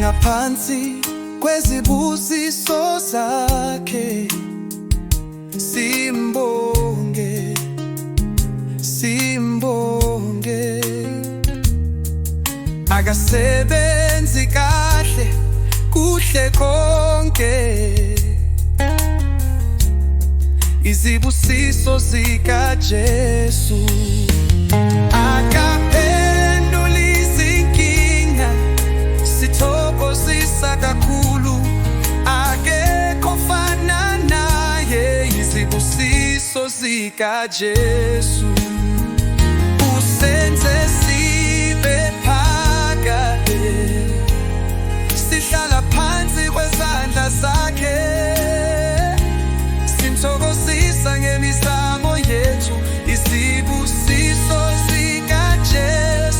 ngaphansi kwezibusiso zakhe. Simbonge, simbonge. Akasebenzi kahle, kuhle konke. Izibusiso zikaJesu. Akaphendula izinkinga, sithokozisa kakhulu. Akekho ofana naye. Izibusiso zikaJesu usenze